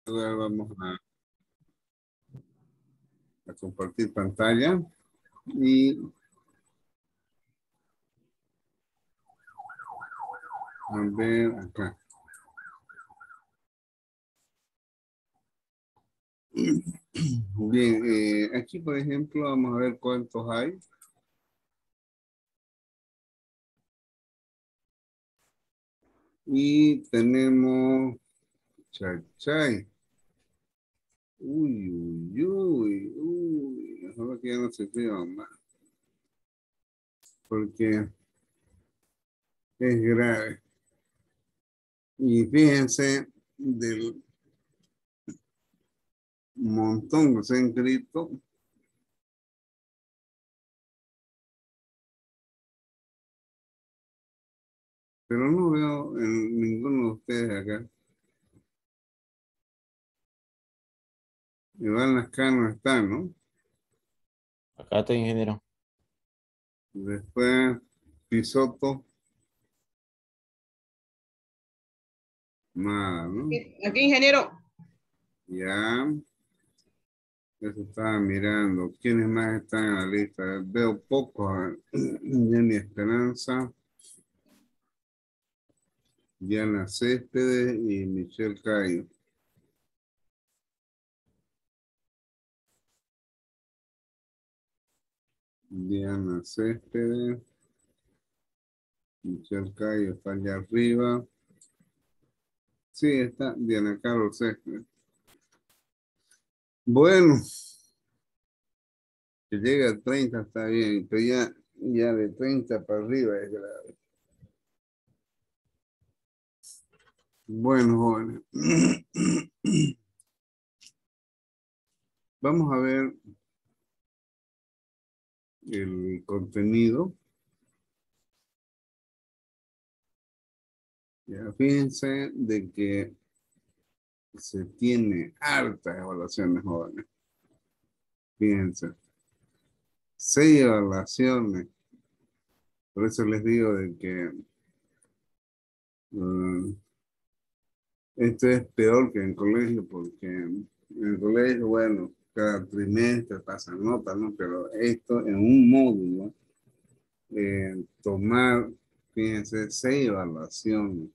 Ahora vamos a compartir pantalla y a ver acá. Bien, aquí por ejemplo vamos a ver cuántos hay. Y tenemos Chachay. Uy, uy, uy, uy. Ojalá que ya no se escriban más. Porque es grave. Y fíjense del montón que se han inscrito. Pero no veo en ninguno de ustedes acá. Iván Lascano está, ¿no? Acá estoy, ingeniero. Después Pisoto, nada, ¿no? Aquí, ingeniero. Ya, eso estaba mirando. ¿Quiénes más están en la lista? Veo pocos. A ver. Jenny Esperanza, Diana Céspedes y Michelle Cayo. Diana Céspedes, Michelle Cayo está allá arriba. Sí, está Diana Carlos Céspedes. Bueno, que llegue a 30 está bien, pero ya de 30 para arriba es grave. Bueno, jóvenes. Vamos a ver el contenido. Ya, fíjense de que se tiene hartas evaluaciones, jóvenes. Fíjense, 6 evaluaciones. Por eso les digo de que esto es peor que en colegio, porque en el colegio, bueno, cada trimestre pasan notas, ¿no? Pero esto en un módulo, tomar, fíjense, 6 evaluaciones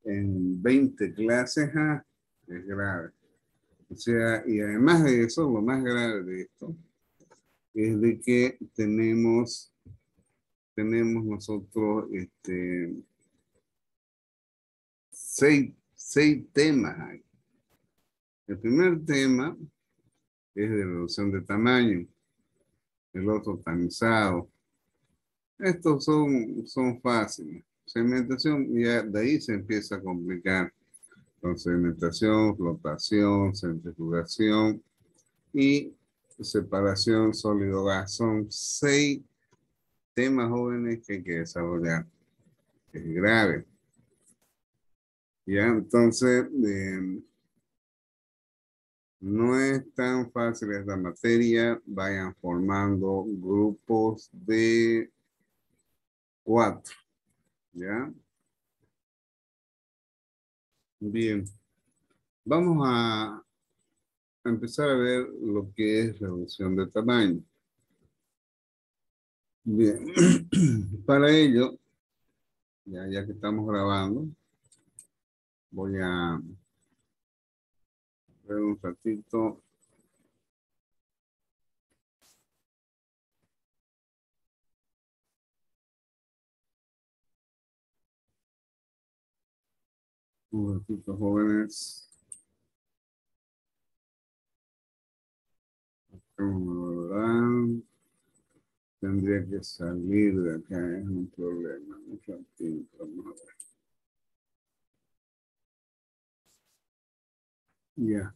en 20 clases, es grave. O sea, y además de eso, lo más grave de esto es de que tenemos nosotros seis temas ahí. El primer tema es de reducción de tamaño, el otro tamizado. Estos son fáciles. Segmentación, ya de ahí se empieza a complicar. Con segmentación, flotación, centrifugación y separación sólido-gas. Son 6 temas jóvenes que hay que desarrollar. Es grave. Ya, entonces, no es tan fácil esta materia. Vayan formando grupos de 4. ¿Ya? Bien. Vamos a empezar a ver lo que es reducción de tamaño. Bien. Para ello, ya que estamos grabando, voy a ver un ratito. Un ratito, jóvenes. ¿Verdad? Tendría que salir de acá, es un problema. Un ratito, vamos a ver. Ya.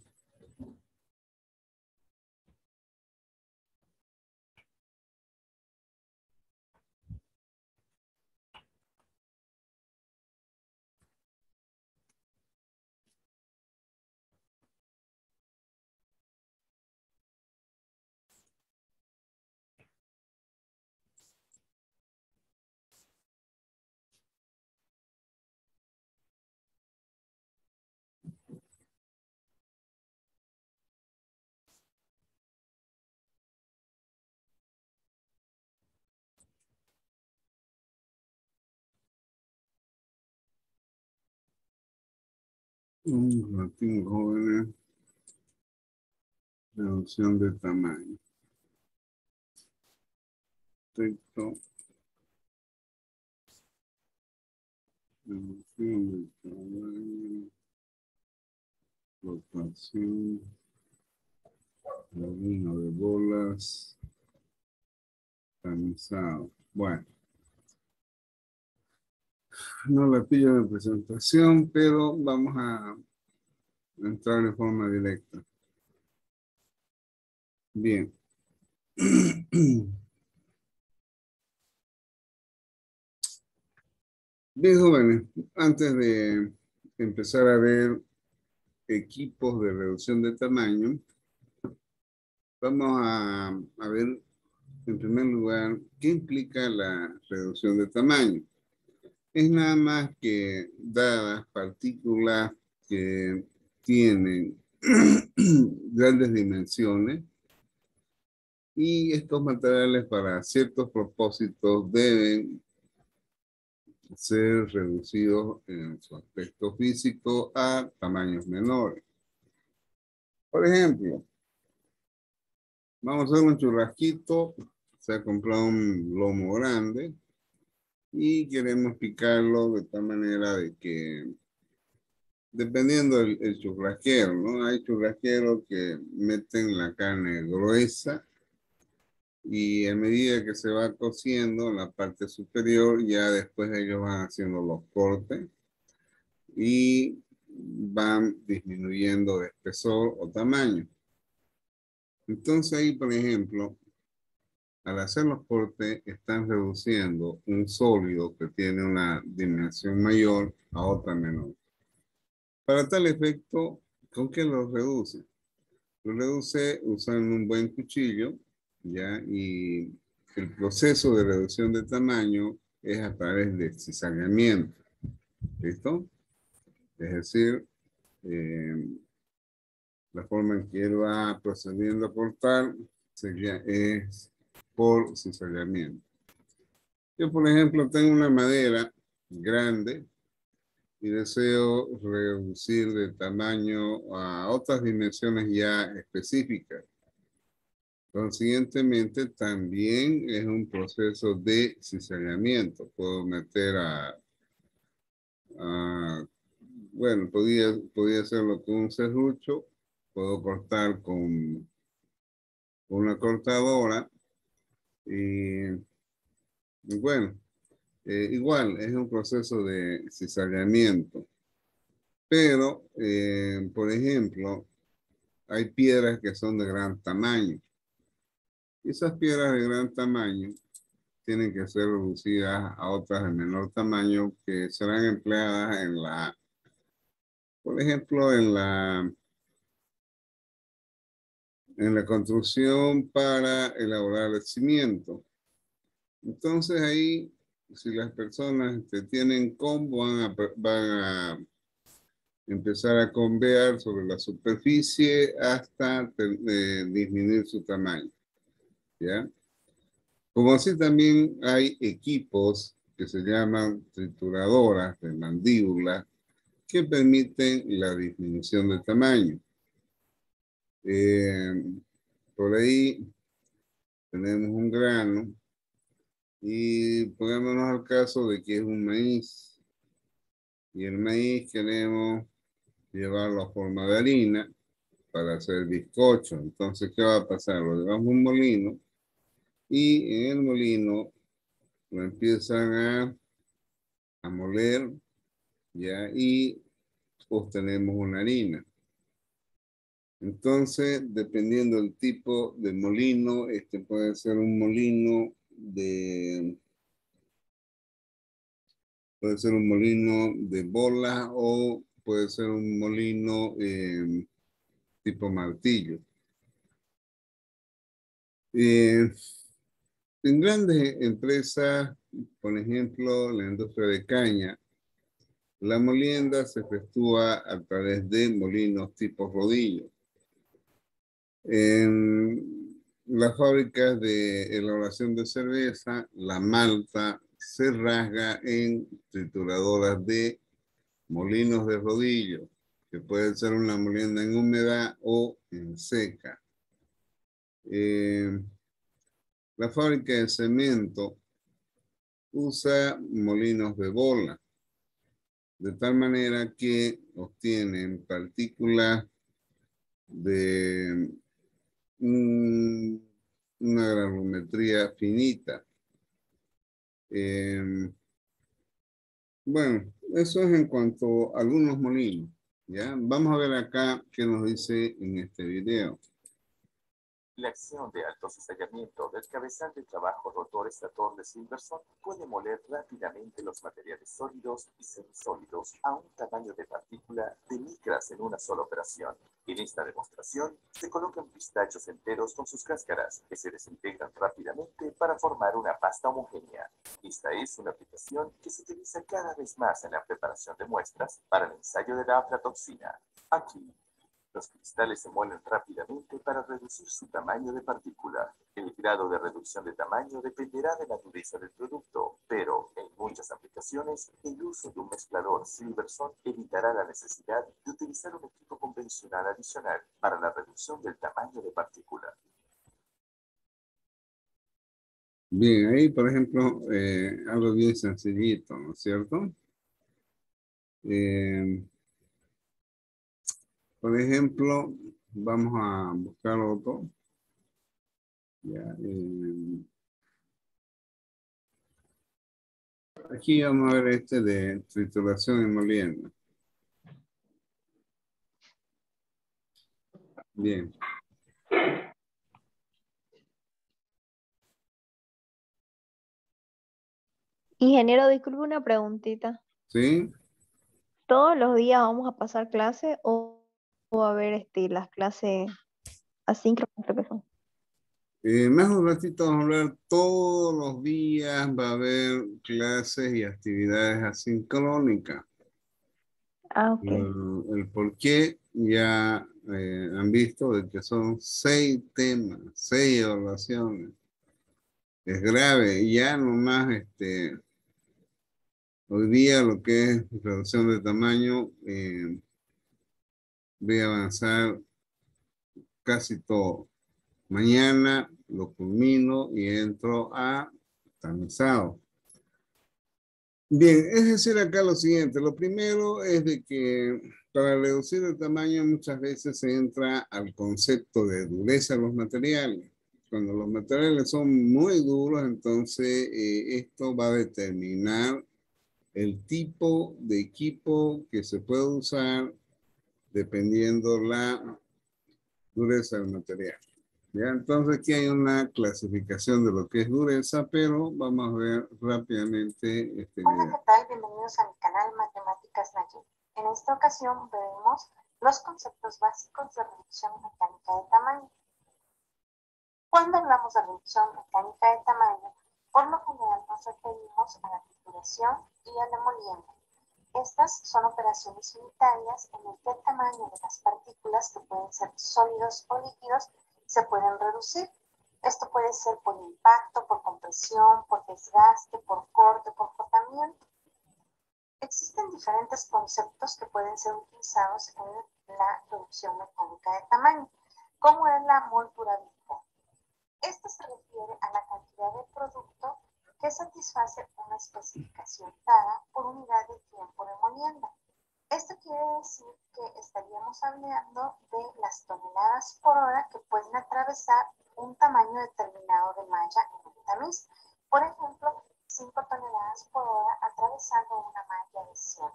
Un ratín, jóvenes. Reducción de tamaño. Texto. Reducción de tamaño. Rotación. Molino de bolas. Tamizado. Bueno, no la pillo de presentación, pero vamos a entrar de forma directa. Bien. Bien, jóvenes, antes de empezar a ver equipos de reducción de tamaño, vamos a ver en primer lugar qué implica la reducción de tamaño. Es nada más que dadas partículas que tienen grandes dimensiones y estos materiales para ciertos propósitos deben ser reducidos en su aspecto físico a tamaños menores. Por ejemplo, vamos a hacer un churrasquito, se ha comprado un lomo grande y queremos picarlo de tal manera de que, dependiendo del churrasquero, ¿no? Hay churrasqueros que meten la carne gruesa y a medida que se va cociendo en la parte superior, ya después ellos van haciendo los cortes y van disminuyendo de espesor o tamaño. Entonces ahí, por ejemplo, al hacer los cortes, están reduciendo un sólido que tiene una dimensión mayor a otra menor. Para tal efecto, ¿con qué lo reduce? Lo reduce usando un buen cuchillo, ¿ya? Y el proceso de reducción de tamaño es a través de cizallamiento, ¿listo? Es decir, la forma en que él va procediendo a cortar es por cizallamiento. Yo, por ejemplo, tengo una madera grande y deseo reducir de tamaño a otras dimensiones ya específicas. Consiguientemente, también es un proceso de cizallamiento. Puedo meter bueno, podía hacerlo con un serrucho, puedo cortar con una cortadora y bueno, igual es un proceso de cizallamiento. Pero, por ejemplo, hay piedras que son de gran tamaño. Y esas piedras de gran tamaño tienen que ser reducidas a otras de menor tamaño que serán empleadas por ejemplo, en la construcción para elaborar el cimiento. Entonces ahí, si las personas tienen combo, van a empezar a convear sobre la superficie hasta disminuir su tamaño, ¿ya? Como así también hay equipos que se llaman trituradoras de mandíbula que permiten la disminución de tamaño. Eh, por ahí tenemos un grano y pongámonos al caso de que es un maíz y el maíz queremos llevarlo a forma de harina para hacer bizcocho. Entonces, ¿qué va a pasar? Lo llevamos a un molino y en el molino lo empiezan a moler, ¿ya? Y obtenemos una harina. Entonces, dependiendo del tipo de molino, este puede ser un molino puede ser un molino de bola o puede ser un molino tipo martillo. En grandes empresas, por ejemplo, la industria de caña, la molienda se efectúa a través de molinos tipo rodillo. En las fábricas de elaboración de cerveza, la malta se rasga en trituradoras de molinos de rodillo. que puede ser una molienda en húmeda o en seca. La fábrica de cemento usa molinos de bola, de tal manera que obtienen partículas de una granulometría finita. Bueno, eso es en cuanto a algunos molinos, ¿ya? Vamos a ver acá qué nos dice en este video. La acción de alto cizallamiento del cabezal de trabajo rotor estator de Silverson puede moler rápidamente los materiales sólidos y semisólidos a un tamaño de partícula de micras en una sola operación. En esta demostración, se colocan pistachos enteros con sus cáscaras, que se desintegran rápidamente para formar una pasta homogénea. Esta es una aplicación que se utiliza cada vez más en la preparación de muestras para el ensayo de la aflatoxina. Aquí, los cristales se muelen rápidamente para reducir su tamaño de partícula. El grado de reducción de tamaño dependerá de la dureza del producto, pero en muchas aplicaciones, el uso de un mezclador Silverson evitará la necesidad de utilizar un equipo convencional adicional para la reducción del tamaño de partícula. Bien, ahí por ejemplo, algo bien sencillito, ¿no es cierto? Por ejemplo, vamos a buscar otro. Ya, aquí vamos a ver este de trituración y molienda. Bien. Ingeniero, disculpe una preguntita. ¿Sí? ¿Todos los días vamos a pasar clase o va a haber las clases asíncronas creo que son? Más un ratito vamos a hablar todos los días, va a haber clases y actividades asincrónicas. Ah, ok. El por qué ya han visto de que son 6 temas, 6 evaluaciones. Es grave, ya nomás hoy día lo que es reducción de tamaño, voy a avanzar casi todo. Mañana lo culmino y entro a tamizado. Bien, es decir acá lo siguiente. Lo primero es de que para reducir el tamaño muchas veces se entra al concepto de dureza de los materiales. Cuando los materiales son muy duros, entonces esto va a determinar el tipo de equipo que se puede usar dependiendo la dureza del material. ¿Ya? Entonces aquí hay una clasificación de lo que es dureza, pero vamos a ver rápidamente este video. Hola, ¿qué tal? Bienvenidos a mi canal Matemáticas Nayib. En esta ocasión veremos los conceptos básicos de reducción mecánica de tamaño. Cuando hablamos de reducción mecánica de tamaño, por lo general nos referimos a la trituración y a la molienda. Estas son operaciones unitarias en las que el tamaño de las partículas, que pueden ser sólidos o líquidos, se pueden reducir. Esto puede ser por impacto, por compresión, por desgaste, por corte, por frotamiento. Existen diferentes conceptos que pueden ser utilizados en la reducción mecánica de tamaño, como es la moldurabilidad. Esto se refiere a la cantidad de producto que satisface una especificación dada por unidad de tiempo de molienda. Esto quiere decir que estaríamos hablando de las toneladas por hora que pueden atravesar un tamaño determinado de malla en un tamiz. Por ejemplo, 5 toneladas por hora atravesando una malla de 100.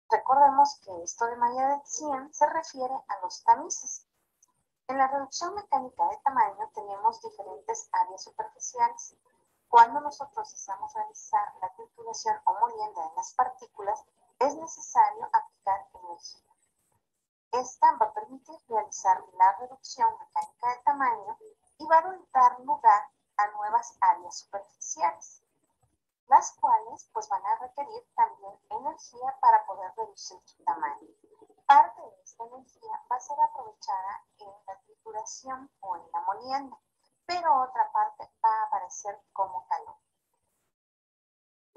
Recordemos que esto de malla de 100 se refiere a los tamices. En la reducción mecánica de tamaño tenemos diferentes áreas superficiales. Cuando nosotros deseamos realizar la trituración o molienda de las partículas, es necesario aplicar energía. Esta va a permitir realizar la reducción mecánica de tamaño y va a dar lugar a nuevas áreas superficiales, las cuales pues van a requerir también energía para poder reducir su tamaño. Parte de esta energía va a ser aprovechada en la trituración o en la molienda, pero otra parte va a aparecer como calor.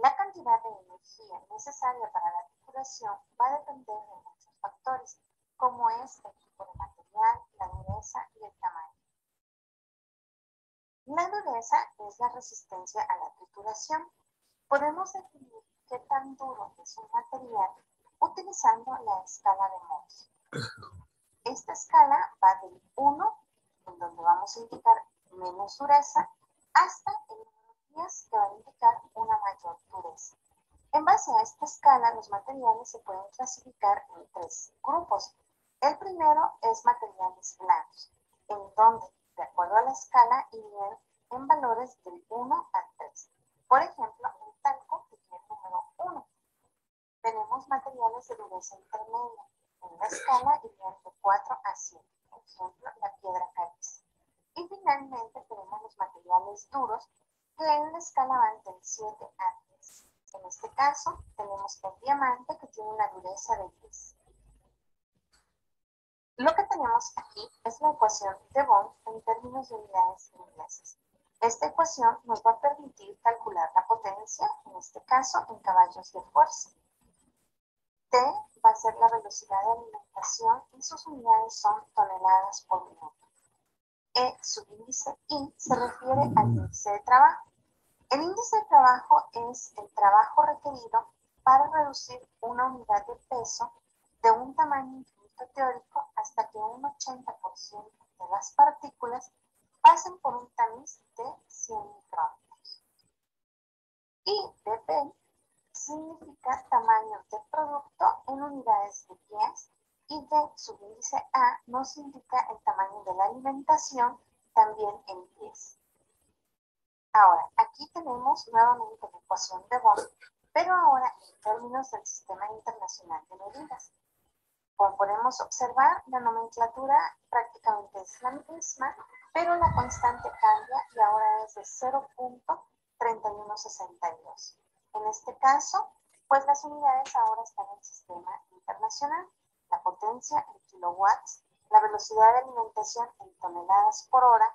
La cantidad de energía necesaria para la trituración va a depender de muchos factores. factores, como es el tipo de material, la dureza y el tamaño. La dureza es la resistencia a la trituración. Podemos definir qué tan duro es un material utilizando la escala de Mohs. Esta escala va del 1, en donde vamos a indicar menos dureza, hasta el número 10, que va a indicar una mayor dureza. En base a esta escala, los materiales se pueden clasificar en 3 grupos. El primero es materiales blandos, en donde, de acuerdo a la escala, irían en valores del 1 al 3. Por ejemplo, el talco, que tiene el número 1. Tenemos materiales de dureza intermedia. En la escala irían de 4 a 7. Por ejemplo, la piedra caliza. Y finalmente tenemos los materiales duros, que en la escala van del 7 a 10. En este caso, tenemos el diamante, que tiene una dureza de 10. Lo que tenemos aquí es la ecuación de Bond en términos de unidades inglesas. Esta ecuación nos va a permitir calcular la potencia, en este caso en caballos de fuerza. T va a ser la velocidad de alimentación y sus unidades son toneladas por minuto. Subíndice I se refiere al índice de trabajo. El índice de trabajo es el trabajo requerido para reducir una unidad de peso de un tamaño infinito teórico hasta que un 80% de las partículas pasen por un tamiz de 100 micrómetros. Y dP significa tamaño de producto en unidades de pies, y de subíndice A nos indica el tamaño de la alimentación también en pies. Ahora, aquí tenemos nuevamente la ecuación de Bond, pero ahora en términos del Sistema Internacional de Medidas. Como podemos observar, la nomenclatura prácticamente es la misma, pero la constante cambia y ahora es de 0.3162. En este caso, pues las unidades ahora están en el sistema internacional. La potencia en kilowatts, la velocidad de alimentación en toneladas por hora,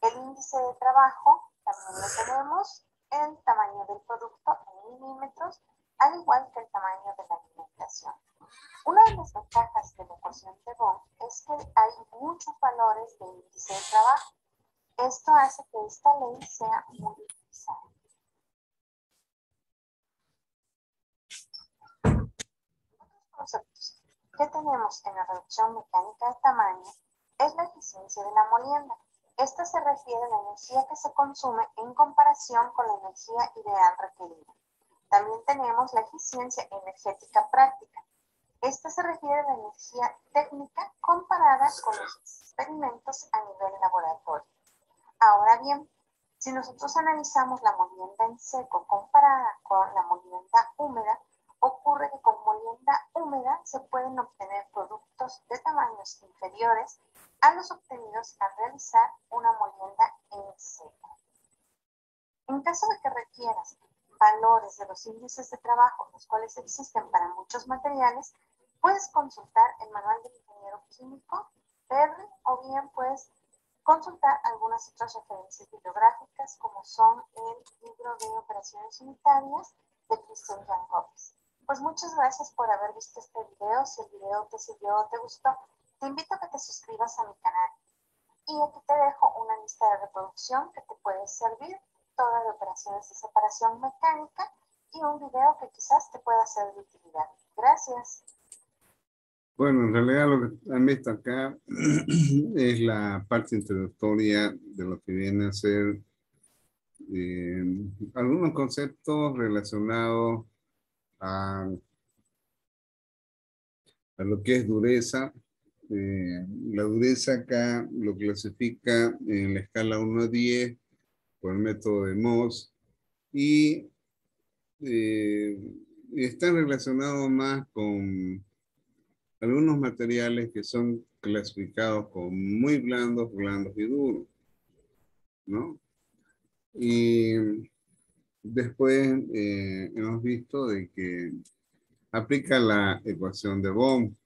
el índice de trabajo, también lo tenemos, el tamaño del producto en milímetros, al igual que el tamaño de la alimentación. Una de las ventajas de la ecuación de Bond es que hay muchos valores de índice de trabajo. Esto hace que esta ley sea muy utilizada. Otros conceptos que tenemos en la reducción mecánica de tamaño es la eficiencia de la molienda. Esta se refiere a la energía que se consume en comparación con la energía ideal requerida. También tenemos la eficiencia energética práctica. Esta se refiere a la energía técnica comparada con los experimentos a nivel laboratorio. Ahora bien, si nosotros analizamos la molienda en seco comparada con la molienda húmeda, ocurre que con molienda húmeda se pueden obtener productos de tamaños inferiores a los obtenidos al realizar una molienda en seco. En caso de que requieras valores de los índices de trabajo, los cuales existen para muchos materiales, puedes consultar el manual del ingeniero químico, Perry, o bien puedes consultar algunas otras referencias bibliográficas, como son el libro de operaciones unitarias de Christian Jacobs. Pues muchas gracias por haber visto este video. Si el video te sirvió o te gustó, te invito a que te suscribas a mi canal. Y aquí te dejo una lista de reproducción que te puede servir, toda de operaciones de separación mecánica, y un video que quizás te pueda ser de utilidad. Gracias. Bueno, en realidad lo que han visto acá es la parte introductoria de lo que viene a ser algunos conceptos relacionados a lo que es dureza. La dureza acá lo clasifica en la escala 1 a 10 por el método de Mohs, y está relacionado más con algunos materiales que son clasificados como muy blandos, blandos y duros, ¿no? Y después hemos visto de que aplica la ecuación de Bohm.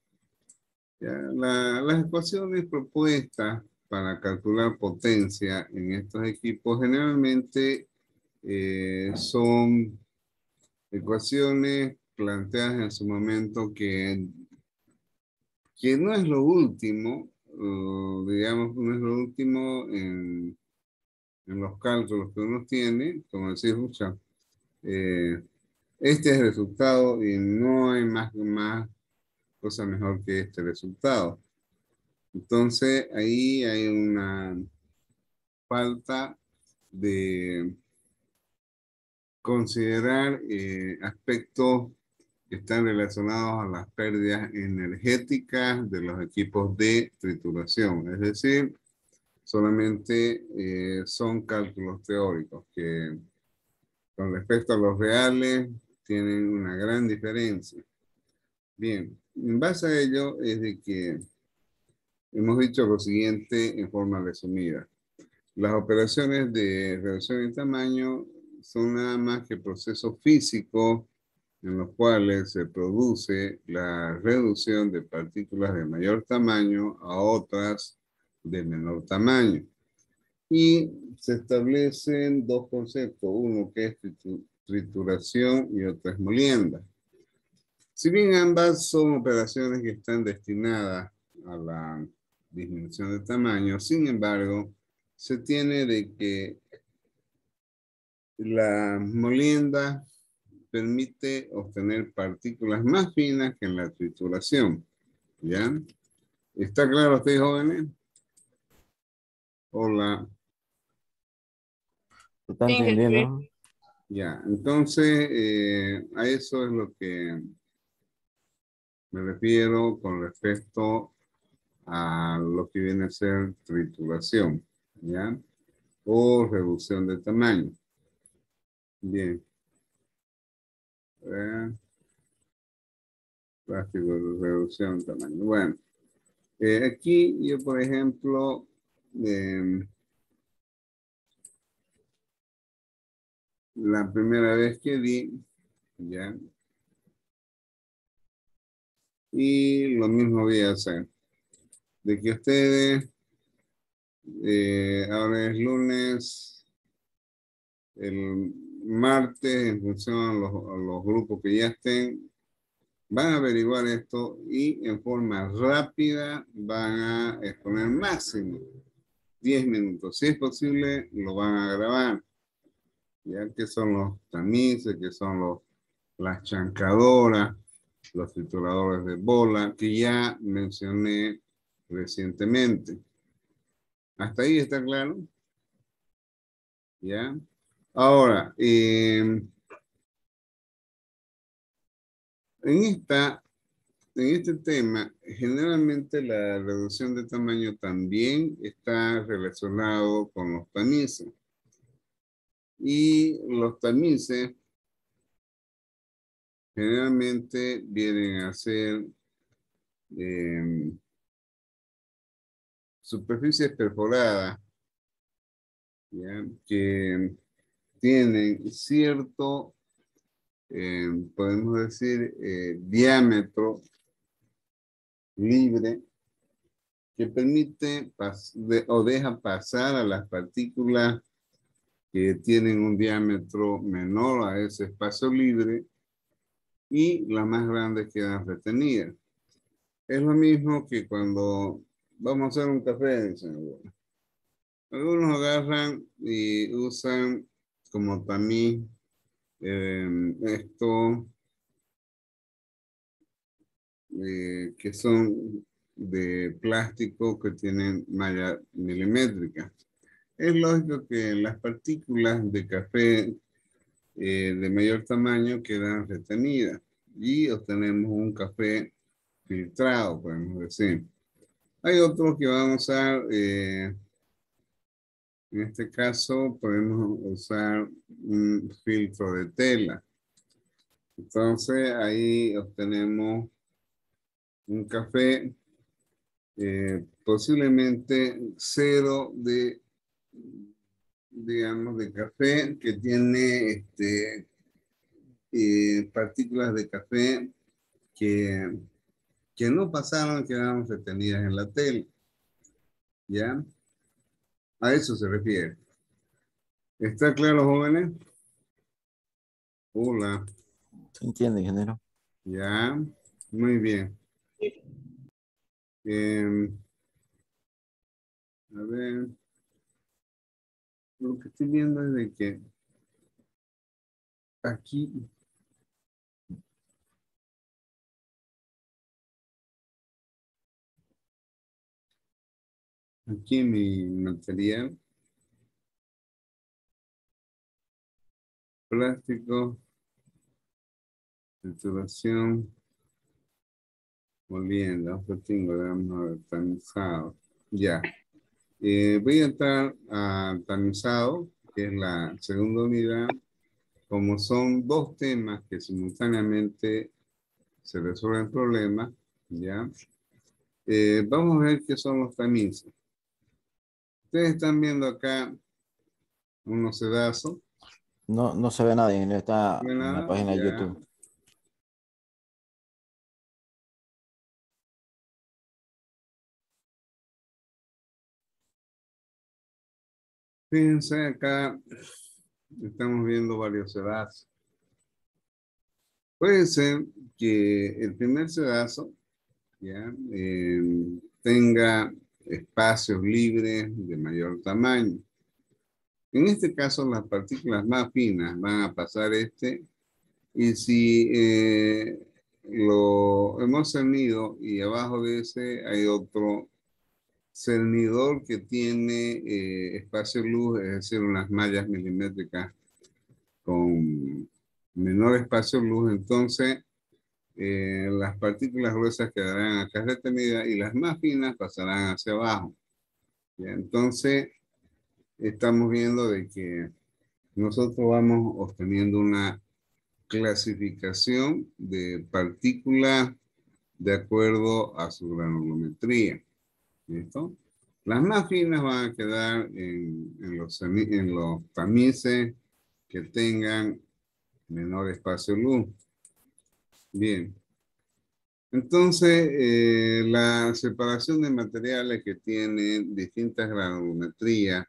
Ya, las ecuaciones propuestas para calcular potencia en estos equipos generalmente son ecuaciones planteadas en su momento que que no es lo último, digamos, no es lo último en los cálculos que uno tiene, como decir, mucha, este es el resultado y no hay más cosa mejor que este resultado. Entonces, ahí hay una falta de considerar aspectos que están relacionados a las pérdidas energéticas de los equipos de trituración. Es decir, solamente son cálculos teóricos que con respecto a los reales tienen una gran diferencia. Bien, en base a ello es de que hemos dicho lo siguiente en forma resumida. Las operaciones de reducción de tamaño son nada más que procesos físicos en los cuales se produce la reducción de partículas de mayor tamaño a otras de menor tamaño. Y se establecen dos conceptos, uno que es trituración y otro es molienda. Si bien ambas son operaciones que están destinadas a la disminución de tamaño, sin embargo, se tiene de que la molienda permite obtener partículas más finas que en la trituración. ¿Ya? ¿Está claro ustedes, jóvenes? Hola. ¿Se está entendiendo? Ya, entonces a eso es lo que me refiero con respecto a lo que viene a ser trituración, ¿ya? O reducción de tamaño. Bien. Plástico de reducción de tamaño. Bueno, aquí yo, por ejemplo, la primera vez que di, ¿ya? Y lo mismo voy a hacer. De que ustedes, ahora es lunes, el martes, en función a los grupos que ya estén, van a averiguar esto y en forma rápida van a exponer máximo 10 minutos. Si es posible, lo van a grabar. Ya que son los tamices, que son las chancadoras, los trituradores de bola, que ya mencioné recientemente. ¿Hasta ahí está claro? ¿Ya? Ahora, en este tema, generalmente la reducción de tamaño también está relacionado con los tamices. Y los tamices generalmente vienen a ser superficies perforadas, ¿ya? Que tienen cierto, podemos decir, diámetro libre que permite o deja pasar a las partículas que tienen un diámetro menor a ese espacio libre y las más grandes quedan retenidas. Es lo mismo que cuando vamos a hacer un café, señor. Algunos agarran y usan como tamiz esto que son de plástico que tienen malla milimétrica. Es lógico que las partículas de café de mayor tamaño quedan retenidas y obtenemos un café filtrado, podemos decir. Hay otros que van a usar, en este caso podemos usar un filtro de tela. Entonces ahí obtenemos un café posiblemente cero de, digamos, de café que tiene partículas de café que, que no pasaron, quedaron retenidas en la tela. ¿Ya? A eso se refiere. ¿Está claro, jóvenes? Hola. ¿Se entiende, ingeniero? Ya. Muy bien. A ver, lo que estoy viendo es de que aquí en mi material plástico, titulación, molienda, tengo de tamizado. Ya. Voy a entrar a tamizado, que es la segunda unidad. Como son dos temas que simultáneamente se resuelven problemas, ¿ya? Vamos a ver qué son los tamices. Ustedes están viendo acá unos sedazos. No, no se ve nada, ingeniero. Está ¿No ve en la nada? página de Ya. YouTube. Fíjense acá, estamos viendo varios sedazos. Puede ser que el primer sedazo, ¿ya? Tenga espacios libres de mayor tamaño. En este caso, las partículas más finas van a pasar y si lo hemos cernido y abajo de ese hay otro cernidor que tiene espacio luz, es decir, unas mallas milimétricas con menor espacio luz, entonces las partículas gruesas quedarán acá retenidas y las más finas pasarán hacia abajo. ¿Ya? Entonces, estamos viendo de que nosotros vamos obteniendo una clasificación de partículas de acuerdo a su granulometría. ¿Listo? Las más finas van a quedar en los tamices que tengan menor espacio luz. Bien. Entonces, la separación de materiales que tienen distintas granulometrías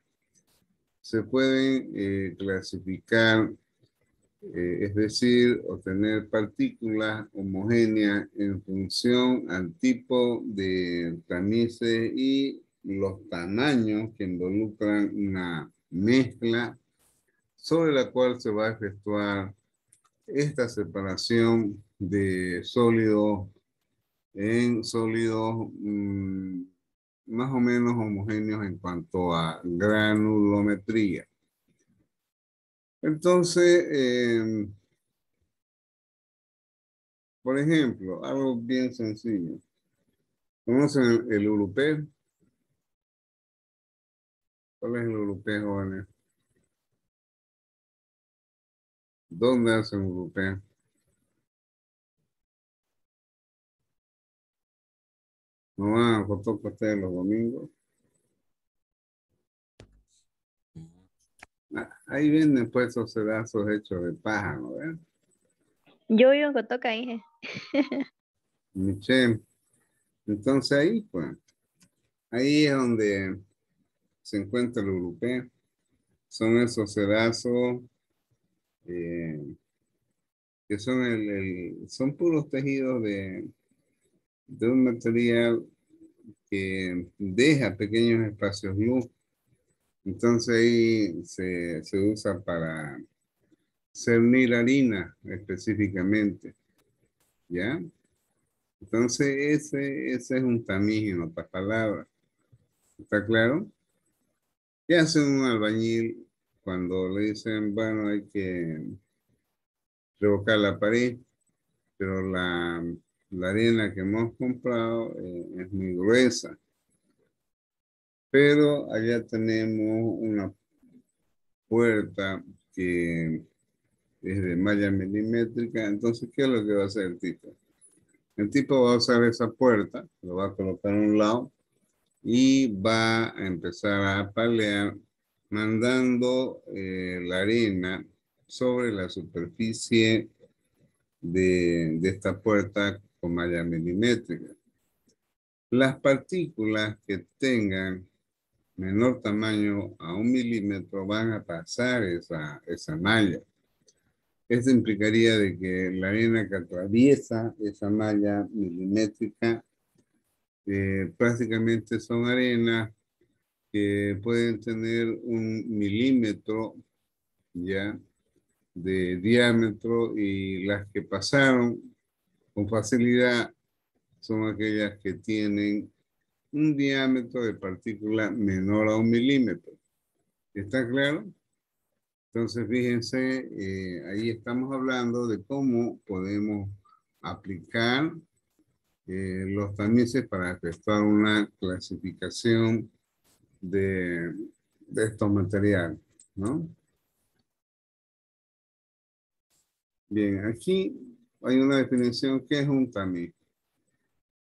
se pueden clasificar, es decir, obtener partículas homogéneas en función al tipo de tamices y los tamaños que involucran una mezcla sobre la cual se va a efectuar esta separación de sólidos en sólidos más o menos homogéneos en cuanto a granulometría. Entonces, por ejemplo, algo bien sencillo. ¿Conocen el urupé? ¿Cuál es el urupé, jóvenes? ¿Dónde hacen urupé? ¿No van a Cotoco ustedes los domingos? Ahí vienen pues esos pedazos hechos de paja, ¿no ven? Yo vivo en Cotoca, dije. Michelle. Entonces ahí, pues, ahí es donde se encuentra el urupé. Son esos sedazos que son, son puros tejidos de un material que deja pequeños espacios luz. Entonces ahí se usa para cernir harina específicamente, ¿ya? Entonces ese es un tamiz en otras palabras. ¿Está claro? ¿Qué hace un albañil cuando le dicen, bueno, hay que revocar la pared, pero la arena que hemos comprado es muy gruesa? Pero allá tenemos una puerta que es de malla milimétrica. Entonces, ¿qué es lo que va a hacer el tipo? El tipo va a usar esa puerta, lo va a colocar a un lado y va a empezar a palear mandando la arena sobre la superficie de esta puerta con malla milimétrica. Las partículas que tengan menor tamaño a 1 milímetro van a pasar esa malla. Esto implicaría de que la arena que atraviesa esa malla milimétrica prácticamente son arenas que pueden tener 1 milímetro ya de diámetro, y las que pasaron con facilidad son aquellas que tienen un diámetro de partícula menor a 1 milímetro. ¿Está claro? Entonces, fíjense, ahí estamos hablando de cómo podemos aplicar los tamices para efectuar una clasificación de estos materiales, ¿no? Bien, aquí hay una definición que es un tamiz.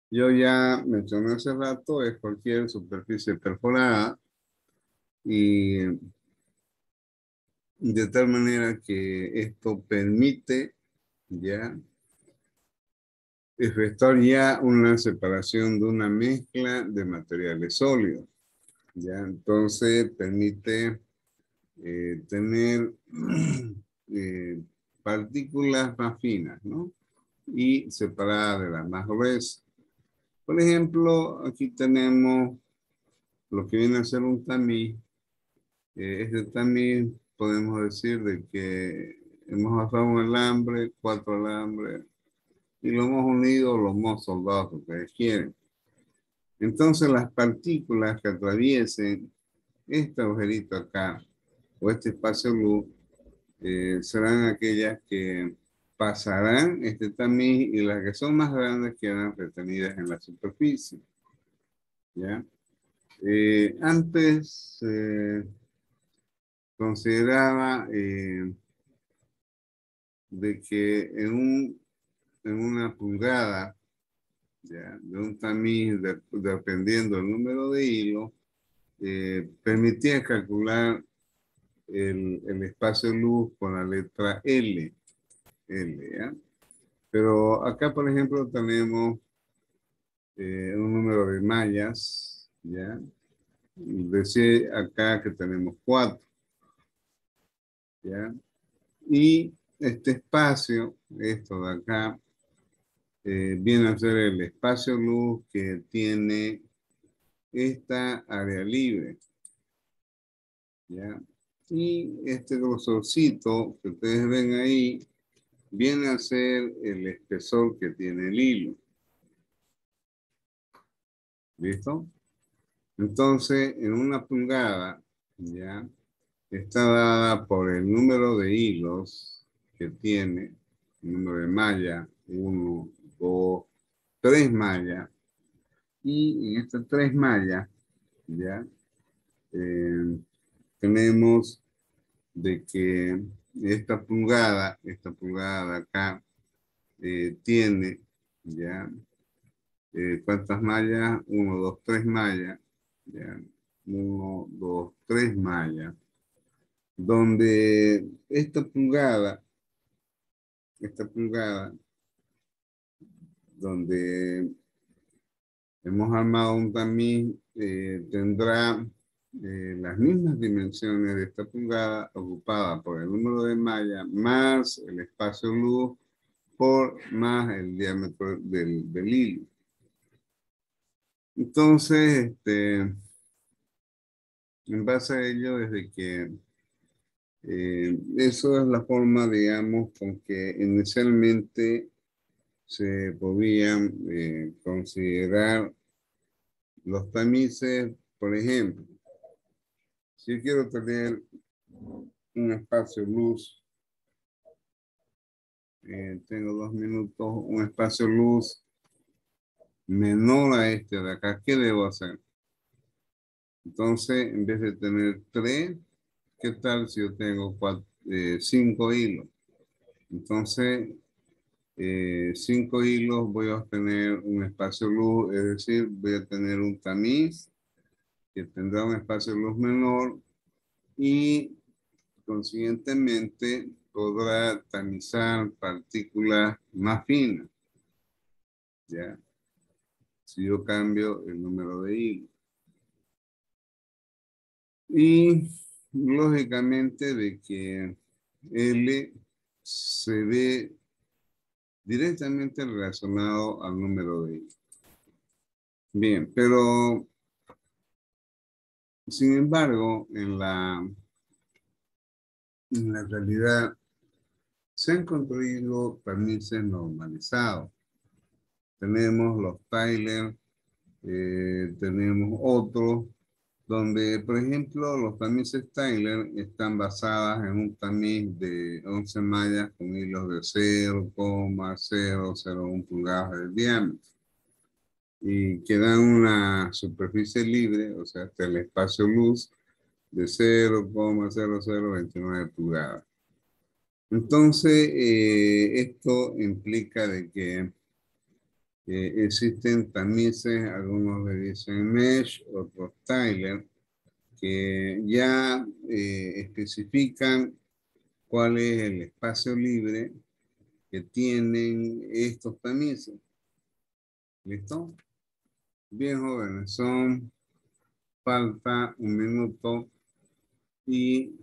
Yo ya mencioné hace rato, es cualquier superficie perforada, y de tal manera que esto permite ya efectuar ya una separación de una mezcla de materiales sólidos. Ya, entonces permite tener partículas más finas, ¿no? Y separadas de las más gruesas. Por ejemplo, aquí tenemos lo que viene a ser un tamiz. Este tamiz podemos decir de que hemos usado un alambre, 4 alambres, y lo hemos unido, lo hemos soldado, que ustedes quieren. Entonces las partículas que atraviesen este agujerito acá, o este espacio luz, serán aquellas que pasarán este tamiz, y las que son más grandes quedan retenidas en la superficie. ¿Ya? Antes consideraba de que en una pulgada, ¿ya?, de un tamiz, dependiendo del número de hilos, permitía calcular el espacio luz con la letra L, ¿ya? Pero acá, por ejemplo, tenemos un número de mallas, ¿ya? Decía acá que tenemos 4, ¿ya? Y este espacio, esto de acá, viene a ser el espacio luz que tiene esta área libre, ¿ya? Y este grosorcito que ustedes ven ahí viene a ser el espesor que tiene el hilo. ¿Listo? Entonces, en una pulgada, ¿ya?, está dada por el número de hilos que tiene, el número de mallas, 1, 2, 3 mallas. Y en estas 3 mallas, ¿ya?, tenemos de que esta pulgada de acá, tiene, ¿ya?, ¿cuántas mallas? 1, 2, 3 mallas, ¿ya? 1, 2, 3 mallas, donde esta pulgada, donde hemos armado un tamiz, tendrá las mismas dimensiones de esta pulgada, ocupada por el número de mallas más el espacio luz por más el diámetro del hilo. Entonces, en base a ello, desde que eso es la forma, digamos, con que inicialmente se podían considerar los tamices. Por ejemplo, si yo quiero tener un espacio luz, tengo 2 minutos, un espacio luz menor a este de acá, ¿qué debo hacer? Entonces, en vez de tener 3, ¿qué tal si yo tengo 5 hilos? Entonces, 5 hilos, voy a obtener un espacio luz, es decir, voy a tener un tamiz que tendrá un espacio luz menor, y consiguientemente podrá tamizar partículas más finas, ¿ya?, si yo cambio el número de hilos. Y lógicamente de que L se ve directamente relacionado al número de hilos. Bien, pero sin embargo, en la realidad se han construido permisos normalizados. Tenemos los Tyler, tenemos otros, donde, por ejemplo, los tamices Tyler están basadas en un tamiz de 11 mallas con hilos de 0,001 pulgadas de diámetro y que dan una superficie libre, o sea, hasta el espacio luz de 0,0029 pulgadas. Entonces, esto implica de que existen tamices, algunos le dicen mesh, otros Tyler, que ya especifican cuál es el espacio libre que tienen estos tamices. ¿Listo? Bien, jóvenes, falta un minuto y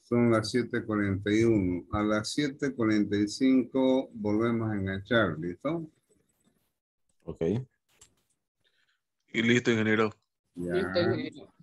son las 7:41. A las 7:45 volvemos a enganchar, ¿listo? Ok. Y listo, ingeniero. Ya. Listo, ingeniero.